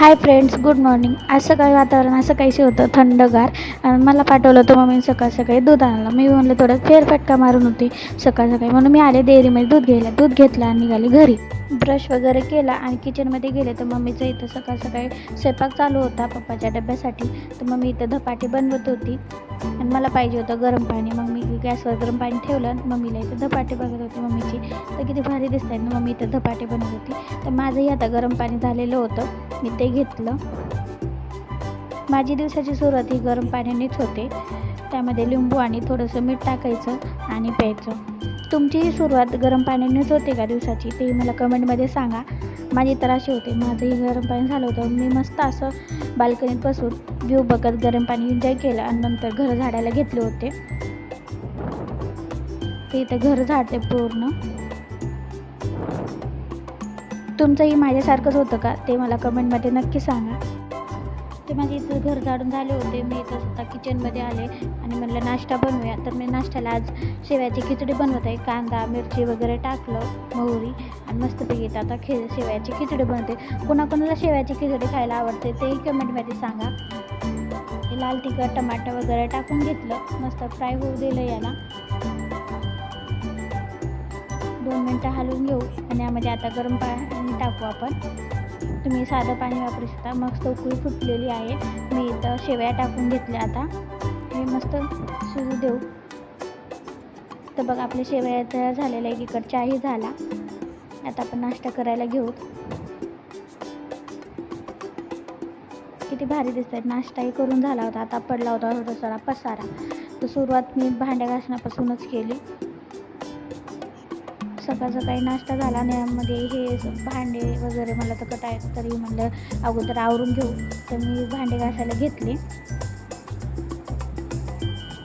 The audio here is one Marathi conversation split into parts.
Hi friends, good morning. आज सकाळी वातावरण असं काहीशी होतं थंडगार. आणि मला पाठवलं होतं मम्मीने सकाळ सकाळी दूध आणायला. मी म्हणलं थोडं फेरफटका मारून होती सकाळ सकाळी, म्हणून मी आले डेअरीमध्ये दूध घ्यायला. दूध घेतलं आणि निघाली घरी. ब्रश वगैरे केला आणि किचनमध्ये गेले तर मम्मीचं इथं सकाळ सकाळी स्वयंपाक चालू होता पप्पाच्या डब्यासाठी. तर मम्मी इथं धपाटे बनवत होती आणि मला पाहिजे होतं गरम पाणी. मग मी गॅसवर गरम पाणी ठेवलं आणि मम्मीला इथं धपाटे बघत होते मम्मीची. तर किती भारी दिसत आहेत ना, मम्मी इथं धपाटे बनवत होती. तर माझंही आता गरम पाणी झालेलं होतं, मी ते घेतलं. माझी दिवसाची सुरुवात ही गरम पाण्यानेच होते. त्यामध्ये लिंबू आणि थोडंसं मीठ टाकायचं आणि प्यायचं. तुमचीही सुरुवात गरम पाण्यानेच होते का दिवसाची, तेही मला कमेंटमध्ये सांगा. माझी तर अशी होते. माझंही गरम पाणी झालं होतं. मी मस्त असं बाल्कनीत बसून व्ह्यू बघत गरम पाणी एन्जॉय केलं आणि नंतर घर झाडायला घेतले होते. ते इथं घर झाडते पूर्ण. तुमचंही माझ्यासारखंच होतं का, ते मला कमेंटमध्ये नक्की सांगा. ते माझे इथं घर झाडून झाले होते. मी इथं स्वतः किचनमध्ये आले आणि म्हटलं नाश्ता बनवूया. तर मी नाश्त्याला आज शेवयाची खिचडी बनवत आहे. कांदा मिरची वगैरे टाकलं, मोहरी, आणि मस्तपैकी आता शेवयाची खिचडी बनवते. कोणाकोणाला शेवयाची खिचडी खायला आवडते तेही कमेंटमध्ये सांगा. लाल तिखट टमाटर वगैरे टाकून घेतलं, मस्त फ्राय होऊ दिलं याला. 2 मिनटं हलवून घेऊ आणि यामध्ये आता गरम पाणी टाकू आपण. तुम्ही साधं पाणी वापरू शकता. मस्त उकळी फुटलेली आहे. मी इथं शेवया टाकून घेतल्या. आता हे मस्त शिजू देऊ. तर बघा आपल्या शेवया तयार झालेल्या आहे. इकडं चहाही झाला. आता आपण नाश्ता करायला घेऊ. किती भारी दिसत आहेत. नाश्ताही करून झाला होता. आता पडला होता थोडासा पसारा. तर सुरुवात मी भांड्या घासण्यापासूनच केली. सकाळ सकाळी नाश्ता झाला आणि यामध्ये हे भांडे वगैरे मला तर कटायचं, तरी म्हणलं अगोदर आवरून घेऊ. तर मी भांडे घासायला घेतले,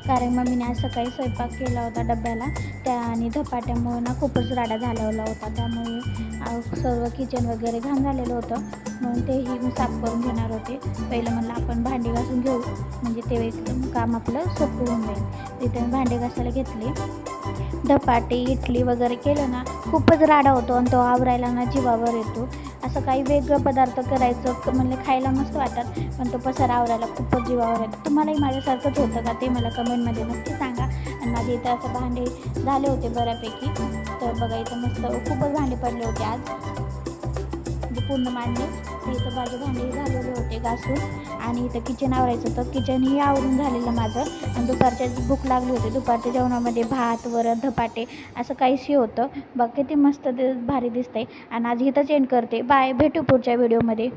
कारण मम्मीने आज सकाळी स्वयंपाक केला होता डब्याला. त्या आणि धपाट्यामुळे ना खूपच राडा झालेला होता. त्यामुळे सर्व किचन वगैरे घाण झालेलं होतं, म्हणून तेही मी साफ करून घेणार होते. पहिलं म्हणलं आपण भांडी घासून घेऊ, म्हणजे ते एकदम काम आपलं सोपं होऊन जाईल. तिथे मी भांडे घासायला घेतले. धपाटे इडली वगैरे केलं ना, खूपच राडा होतो आणि तो आवरायला ना जीवावर येतो. असं काही वेगळं पदार्थ करायचं म्हणलं खायला मस्त वाटतात, पण तो पसारा आवरायला खूपच जीवावर येतो. तुम्हालाही माझ्यासारखंच होतं का, ते मला कमेंटमध्ये नक्की सांगा. आणि माझे इथं असं भांडे झाले होते बऱ्यापैकी. तर बघा इथं मस्त खूपच भांडे पडले होते आज, म्हणजे पूर्ण मांडले. तर इथं माझे भांडे झालेले होते घासून. आणि इथं किचन आवरायचं, तर किचनही आवरून झालेलं माझं. आणि दुपारच्या भूक लागली होती. दुपारच्या जेवणामध्ये भात वरण धपाटे असं काहीशी होतं. बघ किती मस्त भारी दिसतंय. आणि आज इथंच एंड करते. बाय, भेटू पुढच्या व्हिडिओमध्ये.